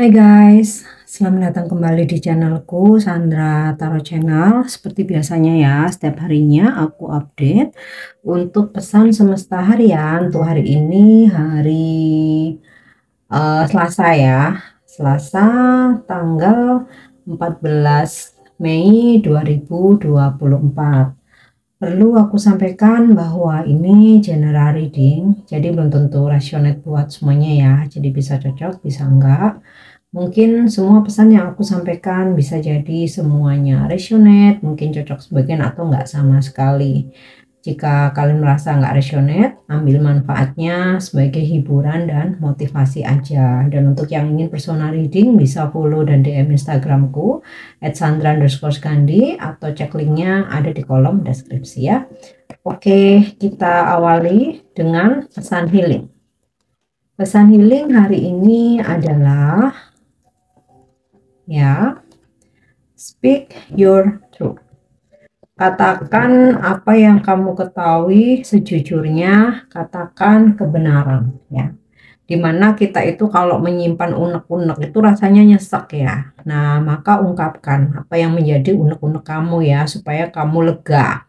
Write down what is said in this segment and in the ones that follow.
Hai guys, selamat datang kembali di channelku Sandra Tarot Channel. Seperti biasanya ya, setiap harinya aku update untuk pesan semesta harian. Untuk hari ini hari Selasa ya, Selasa tanggal 14 Mei 2024. Perlu aku sampaikan bahwa ini general reading, jadi belum tentu resonate buat semuanya ya. Jadi bisa cocok, bisa enggak. Mungkin semua pesan yang aku sampaikan bisa jadi semuanya resonate, mungkin cocok sebagian atau enggak sama sekali. Jika kalian merasa enggak resonate, ambil manfaatnya sebagai hiburan dan motivasi aja. Dan untuk yang ingin personal reading bisa follow dan DM Instagramku @sandra_gandhi atau cek linknya ada di kolom deskripsi ya. Oke, kita awali dengan pesan healing. Pesan healing hari ini adalah ya, speak your truth. Katakan apa yang kamu ketahui sejujurnya, katakan kebenaran ya. Dimana kita itu kalau menyimpan unek-unek itu rasanya nyesek ya. Nah, maka ungkapkan apa yang menjadi unek-unek kamu ya, supaya kamu lega.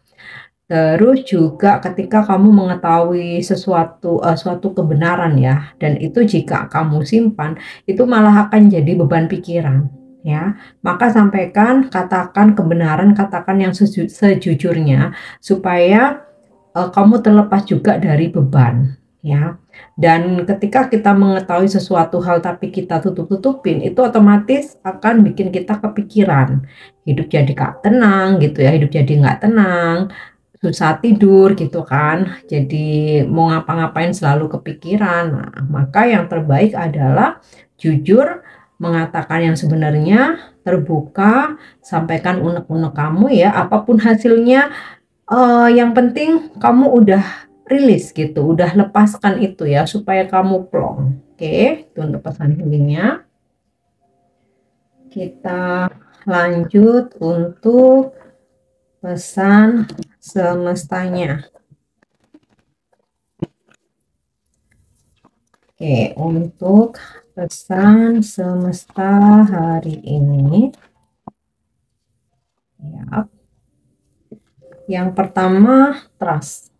Terus juga ketika kamu mengetahui suatu kebenaran ya, dan itu jika kamu simpan, itu malah akan jadi beban pikiran ya. Maka sampaikan, katakan kebenaran, katakan yang sejujurnya supaya kamu terlepas juga dari beban ya. Dan ketika kita mengetahui sesuatu hal tapi kita tutup-tutupin, itu otomatis akan bikin kita kepikiran. Hidup jadi gak tenang gitu ya, hidup jadi nggak tenang, susah tidur gitu kan, jadi mau ngapa-ngapain selalu kepikiran. Nah, maka yang terbaik adalah jujur, mengatakan yang sebenarnya, terbuka, sampaikan unek-unek kamu ya, apapun hasilnya, yang penting kamu udah rilis gitu, udah lepaskan itu ya, supaya kamu plong. Oke, itu untuk pesan healingnya. Kita lanjut untuk pesan semestanya. Oke, untuk pesan semesta hari ini ya. Yang pertama, trust.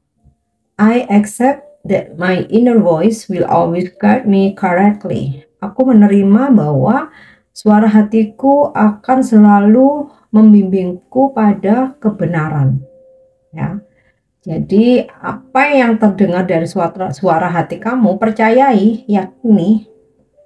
I accept that my inner voice will always guide me correctly. Aku menerima bahwa suara hatiku akan selalu membimbingku pada kebenaran ya. Jadi apa yang terdengar dari suara hati kamu, percayai, yakini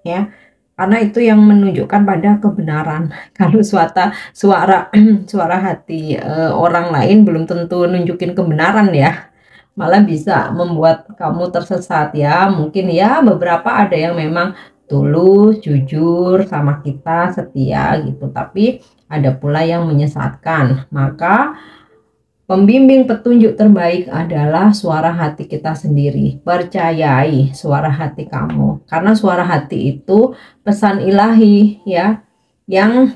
ya, karena itu yang menunjukkan pada kebenaran. Kalau suara hati orang lain belum tentu nunjukin kebenaran ya, malah bisa membuat kamu tersesat ya. Mungkin ya beberapa ada yang memang tulus, jujur sama kita, setia gitu, tapi ada pula yang menyesatkan. Maka pembimbing petunjuk terbaik adalah suara hati kita sendiri. Percayai suara hati kamu, karena suara hati itu pesan ilahi ya, yang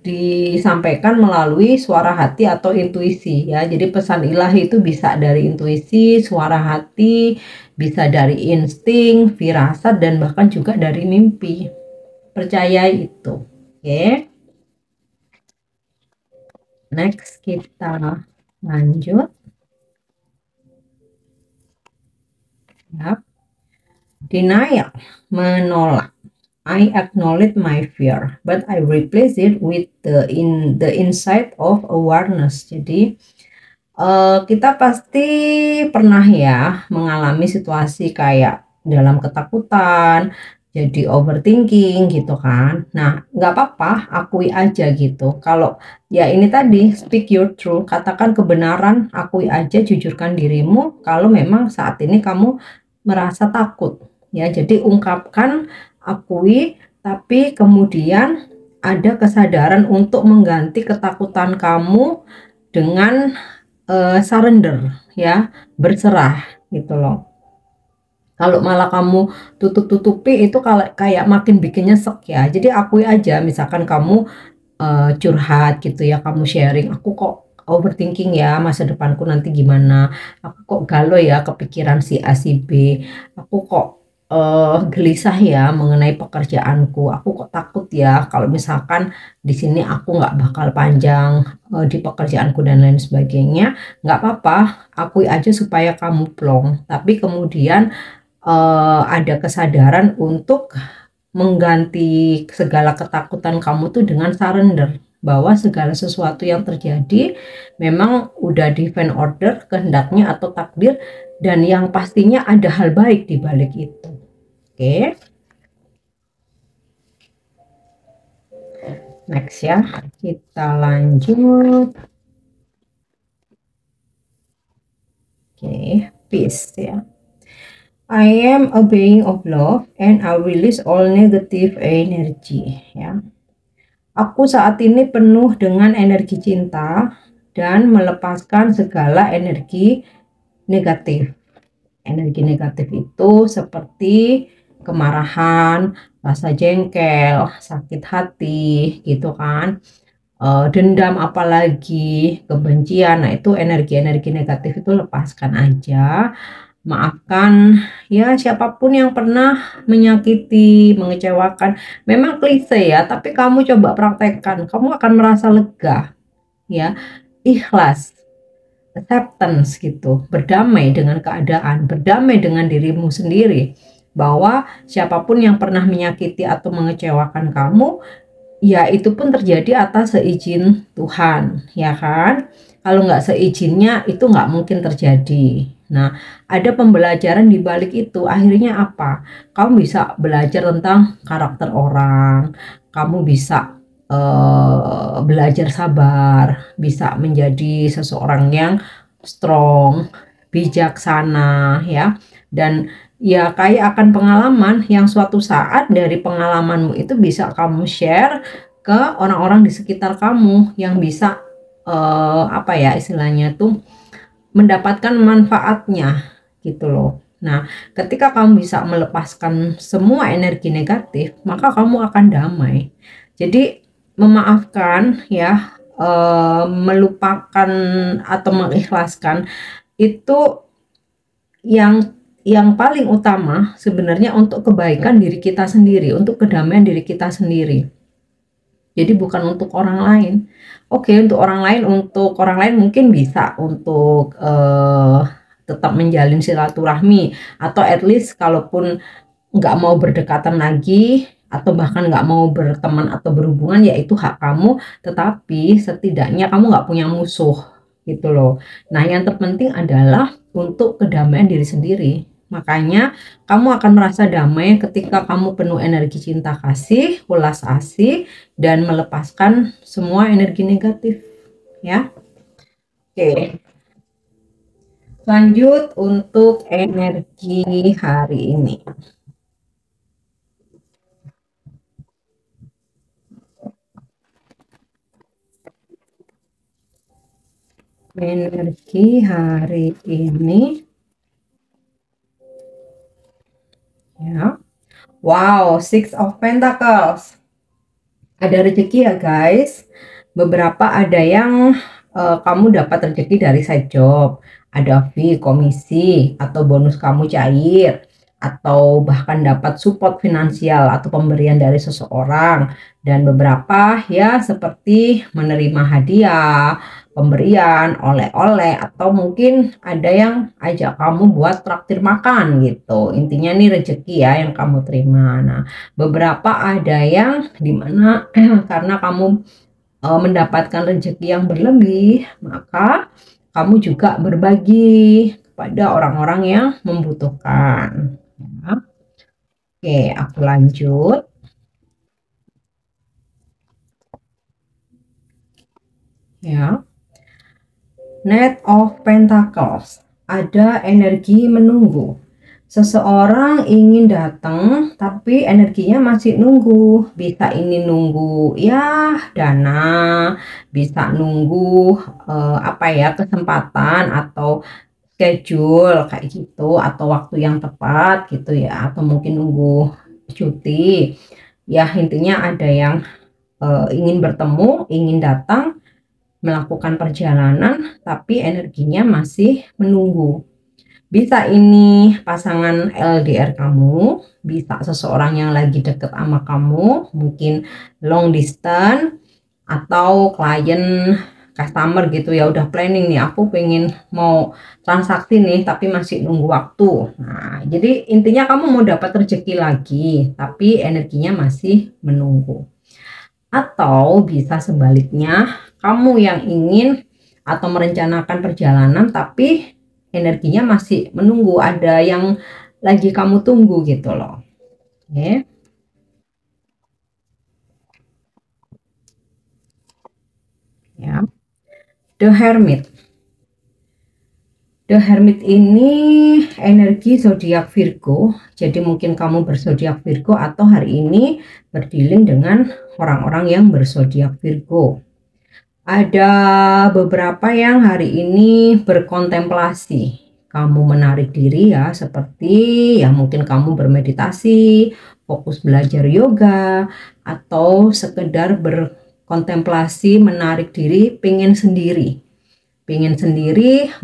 disampaikan melalui suara hati atau intuisi ya. Jadi pesan ilahi itu bisa dari intuisi, suara hati, bisa dari insting, firasat, dan bahkan juga dari mimpi. Percayai itu. Oke. Next kita lanjut. Ya. Denial, menolak. I acknowledge my fear, but I replace it with the insight of awareness. Jadi kita pasti pernah ya mengalami situasi kayak dalam ketakutan, jadi overthinking gitu kan. Nah, nggak apa-apa, akui aja gitu. Kalau ya ini tadi, speak your truth, katakan kebenaran, akui aja, jujurkan dirimu kalau memang saat ini kamu merasa takut ya. Jadi ungkapkan, akui, tapi kemudian ada kesadaran untuk mengganti ketakutan kamu dengan surrender ya, berserah gitu loh. Kalau malah kamu tutup-tutupi itu kalau kayak makin bikin nyesek ya. Jadi akui aja, misalkan kamu curhat gitu ya, kamu sharing, aku kok overthinking ya, masa depanku nanti gimana, aku kok galau ya kepikiran si A si B, aku kok gelisah ya mengenai pekerjaanku. Aku kok takut ya kalau misalkan di sini aku nggak bakal panjang di pekerjaanku dan lain sebagainya. Nggak apa-apa, akui aja supaya kamu plong. Tapi kemudian ada kesadaran untuk mengganti segala ketakutan kamu tuh dengan surrender, bahwa segala sesuatu yang terjadi memang udah divine order, kehendaknya atau takdir, dan yang pastinya ada hal baik di balik itu. Oke, next ya, kita lanjut. Oke, peace ya. I am a being of love and I release all negative energy ya. Aku saat ini penuh dengan energi cinta dan melepaskan segala energi negatif. Energi negatif itu seperti kemarahan, rasa jengkel, sakit hati, gitu kan. Dendam apalagi, kebencian. Nah, itu energi-energi negatif itu lepaskan aja. Maafkan ya siapapun yang pernah menyakiti, mengecewakan. Memang klise ya, tapi kamu coba praktekkan, kamu akan merasa lega ya, ikhlas, acceptance gitu, berdamai dengan keadaan, berdamai dengan dirimu sendiri, bahwa siapapun yang pernah menyakiti atau mengecewakan kamu, ya itu pun terjadi atas seizin Tuhan, ya kan? Kalau nggak seizinnya itu nggak mungkin terjadi. Nah, ada pembelajaran di balik itu. Akhirnya apa? Kamu bisa belajar tentang karakter orang. Kamu bisa belajar sabar, bisa menjadi seseorang yang strong, bijaksana, ya. Dan ya kayak akan pengalaman yang suatu saat dari pengalamanmu itu bisa kamu share ke orang-orang di sekitar kamu yang bisa apa ya istilahnya tuh mendapatkan manfaatnya gitu loh. Nah, ketika kamu bisa melepaskan semua energi negatif, maka kamu akan damai. Jadi memaafkan ya, melupakan atau mengikhlaskan itu yang paling utama sebenarnya untuk kebaikan diri kita sendiri, untuk kedamaian diri kita sendiri. Jadi bukan untuk orang lain. Oke, untuk orang lain mungkin bisa untuk tetap menjalin silaturahmi, atau at least kalaupun nggak mau berdekatan lagi atau bahkan nggak mau berteman atau berhubungan, ya itu hak kamu. Tetapi setidaknya kamu nggak punya musuh gitu loh. Nah, yang terpenting adalah untuk kedamaian diri sendiri. Makanya kamu akan merasa damai ketika kamu penuh energi cinta kasih, ulas asih, dan melepaskan semua energi negatif ya. Oke, lanjut untuk energi hari ini. Energi hari ini ya. Wow, Six of Pentacles. Ada rezeki ya guys. Beberapa ada yang kamu dapat rezeki dari side job, ada fee, komisi, atau bonus kamu cair, atau bahkan dapat support finansial atau pemberian dari seseorang. Dan beberapa ya seperti menerima hadiah, pemberian, oleh-oleh, atau mungkin ada yang ajak kamu buat traktir makan gitu. Intinya nih rezeki ya yang kamu terima. Nah, beberapa ada yang dimana karena kamu mendapatkan rezeki yang berlebih, maka kamu juga berbagi kepada orang-orang yang membutuhkan. Ya. Oke, aku lanjut. Ya, Knight of Pentacles. Ada energi menunggu. Seseorang ingin datang tapi energinya masih nunggu. Bisa ini nunggu ya dana, bisa nunggu apa ya kesempatan atau schedule kayak gitu, atau waktu yang tepat gitu ya, atau mungkin nunggu cuti. Ya intinya ada yang ingin bertemu, ingin datang, melakukan perjalanan tapi energinya masih menunggu. Bisa ini pasangan LDR kamu, bisa seseorang yang lagi deket sama kamu, mungkin long distance, atau klien customer gitu ya, udah planning nih, aku pengen mau transaksi nih tapi masih nunggu waktu. Nah, jadi intinya kamu mau dapat rezeki lagi tapi energinya masih menunggu. Atau bisa sebaliknya, kamu yang ingin atau merencanakan perjalanan tapi energinya masih menunggu, ada yang lagi kamu tunggu gitu loh. Oke. Ya. The Hermit. The Hermit ini energi zodiak Virgo. Jadi mungkin kamu berzodiak Virgo atau hari ini berdealing dengan orang-orang yang berzodiak Virgo. Ada beberapa yang hari ini berkontemplasi. Kamu menarik diri ya, seperti ya mungkin kamu bermeditasi, fokus belajar yoga, atau sekedar berkontemplasi, menarik diri, pengen sendiri,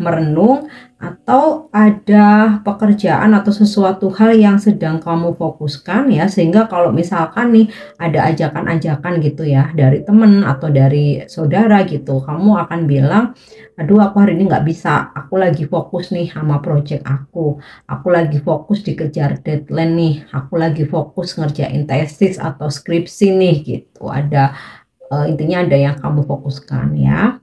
merenung, atau ada pekerjaan atau sesuatu hal yang sedang kamu fokuskan ya, sehingga kalau misalkan nih ada ajakan-ajakan gitu ya dari temen atau dari saudara gitu, kamu akan bilang, aduh aku hari ini nggak bisa, aku lagi fokus nih sama project aku lagi fokus dikejar deadline nih, aku lagi fokus ngerjain tesis atau skripsi nih gitu. Ada intinya ada yang kamu fokuskan ya.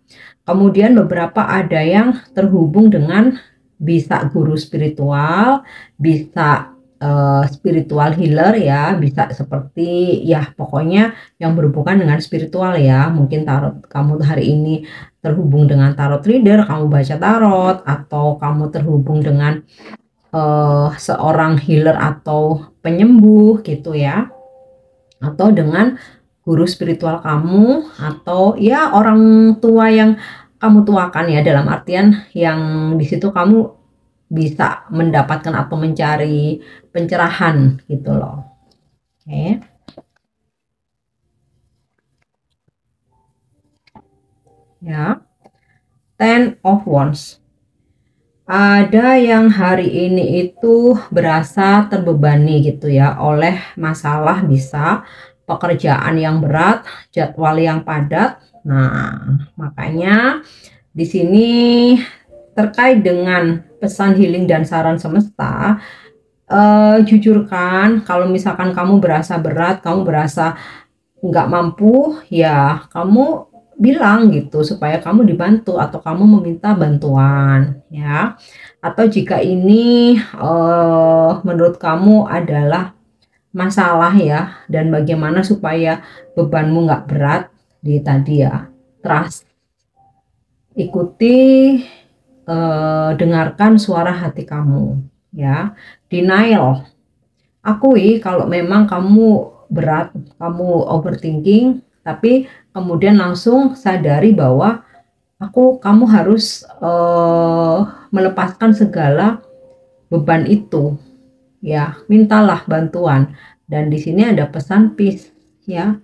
Kemudian beberapa ada yang terhubung dengan bisa guru spiritual, bisa spiritual healer ya, bisa seperti ya pokoknya yang berhubungan dengan spiritual ya. Mungkin tarot kamu hari ini terhubung dengan tarot reader, kamu baca tarot, atau kamu terhubung dengan seorang healer atau penyembuh gitu ya, atau dengan guru spiritual kamu, atau ya orang tua yang kamu tuakan ya, dalam artian yang di situ kamu bisa mendapatkan atau mencari pencerahan gitu loh. Oke. Ya. Ten of Wands. Ada yang hari ini itu berasa terbebani gitu ya oleh masalah, bisa pekerjaan yang berat, jadwal yang padat. Nah, makanya di sini terkait dengan pesan healing dan saran semesta, jujurkan kalau misalkan kamu berasa berat, kamu berasa nggak mampu, ya kamu bilang gitu supaya kamu dibantu atau kamu meminta bantuan ya. Atau jika ini menurut kamu adalah masalah ya, dan bagaimana supaya bebanmu nggak berat, di tadi ya, trust, ikuti, dengarkan suara hati kamu ya. Denial, akui kalau memang kamu berat, kamu overthinking, tapi kemudian langsung sadari bahwa kamu harus melepaskan segala beban itu ya, mintalah bantuan. Dan di sini ada pesan peace ya,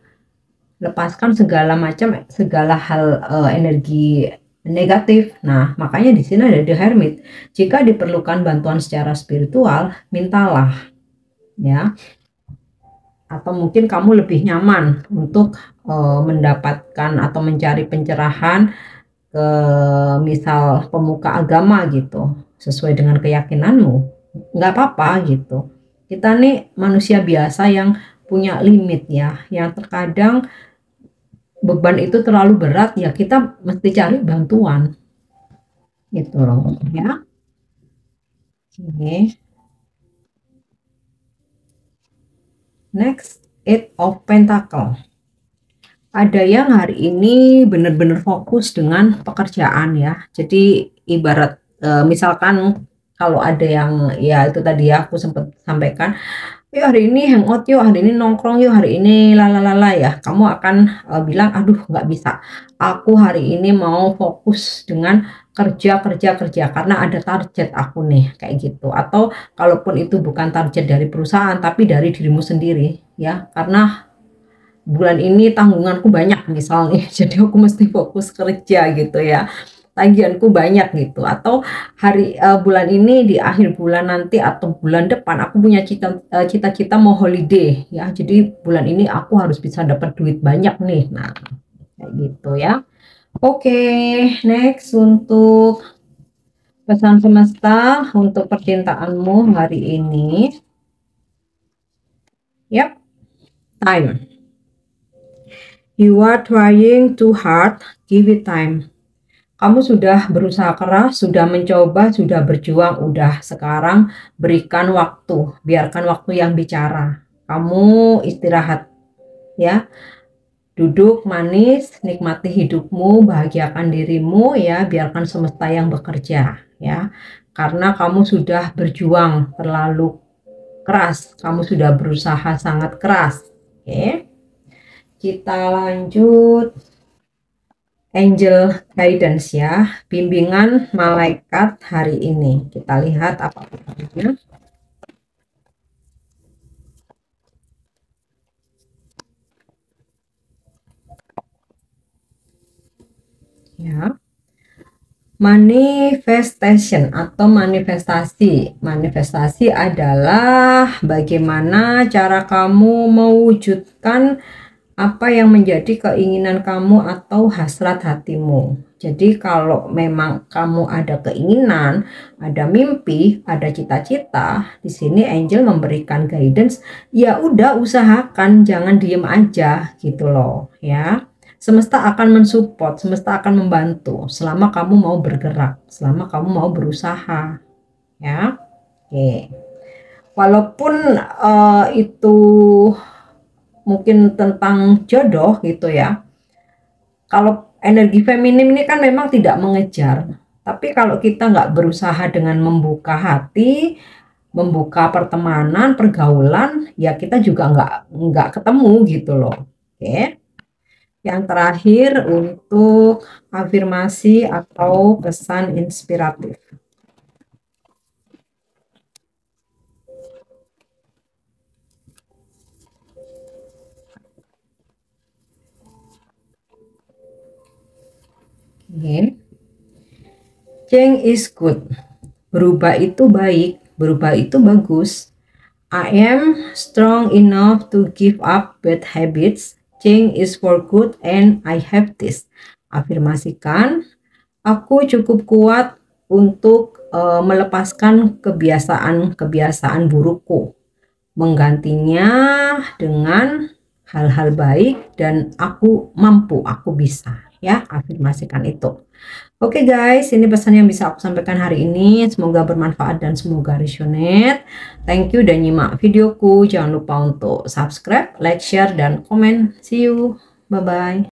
lepaskan segala hal energi negatif. Nah, makanya di sini ada The Hermit. Jika diperlukan bantuan secara spiritual, mintalah ya. Atau mungkin kamu lebih nyaman untuk mendapatkan atau mencari pencerahan ke misal pemuka agama gitu, sesuai dengan keyakinanmu, nggak apa-apa gitu. Kita nih manusia biasa yang punya limit ya, yang terkadang beban itu terlalu berat ya, kita mesti cari bantuan gitu loh ya. Oke. Next, Eight of Pentacle. Ada yang hari ini benar-benar fokus dengan pekerjaan ya. Jadi ibarat misalkan kalau ada yang ya itu tadi ya aku sempat sampaikan, yuk hari ini hangout, yuk hari ini nongkrong, yuk hari ini lalalala ya. Kamu akan bilang, aduh nggak bisa. Aku hari ini mau fokus dengan kerja karena ada target aku nih kayak gitu. Atau kalaupun itu bukan target dari perusahaan tapi dari dirimu sendiri ya. Karena bulan ini tanggunganku banyak misalnya, jadi aku mesti fokus kerja gitu ya. tagihanku banyak gitu, atau bulan ini di akhir bulan nanti atau bulan depan aku punya cita-cita mau holiday ya, jadi bulan ini aku harus bisa dapat duit banyak nih. Nah, kayak gitu ya. Oke, next untuk pesan semesta untuk percintaanmu hari ini. Yap, time. You are trying too hard, give it time. Kamu sudah berusaha keras, sudah mencoba, sudah berjuang, udah sekarang berikan waktu, biarkan waktu yang bicara. Kamu istirahat ya, duduk manis, nikmati hidupmu, bahagiakan dirimu ya, biarkan semesta yang bekerja ya. Karena kamu sudah berjuang terlalu keras, kamu sudah berusaha sangat keras. Oke. Kita lanjut angel guidance ya, bimbingan malaikat hari ini. Kita lihat apa pesannya. Ya. Manifestation atau manifestasi. Manifestasi adalah bagaimana cara kamu mewujudkan apa yang menjadi keinginan kamu atau hasrat hatimu. Jadi kalau memang kamu ada keinginan, ada mimpi, ada cita-cita, di sini angel memberikan guidance, ya udah usahakan, jangan diem aja gitu loh ya. Semesta akan mensupport, semesta akan membantu selama kamu mau bergerak, selama kamu mau berusaha ya. Oke. Walaupun itu mungkin tentang jodoh gitu ya. Kalau energi feminim ini kan memang tidak mengejar, tapi kalau kita nggak berusaha dengan membuka hati, membuka pertemanan, pergaulan, ya kita juga nggak ketemu gitu loh. Oke. Yang terakhir untuk afirmasi atau pesan inspiratif. Oke. Change is good. Berubah itu baik, berubah itu bagus. I am strong enough to give up bad habits. Change is for good and I have this. Afirmasikan, aku cukup kuat untuk melepaskan kebiasaan-kebiasaan burukku. Menggantinya dengan hal-hal baik dan aku mampu, aku bisa. Ya, afirmasikan itu. Oke guys, ini pesan yang bisa aku sampaikan hari ini. Semoga bermanfaat dan semoga resonate. Thank you dan nyimak videoku. Jangan lupa untuk subscribe, like, share, dan komen. See you. Bye-bye.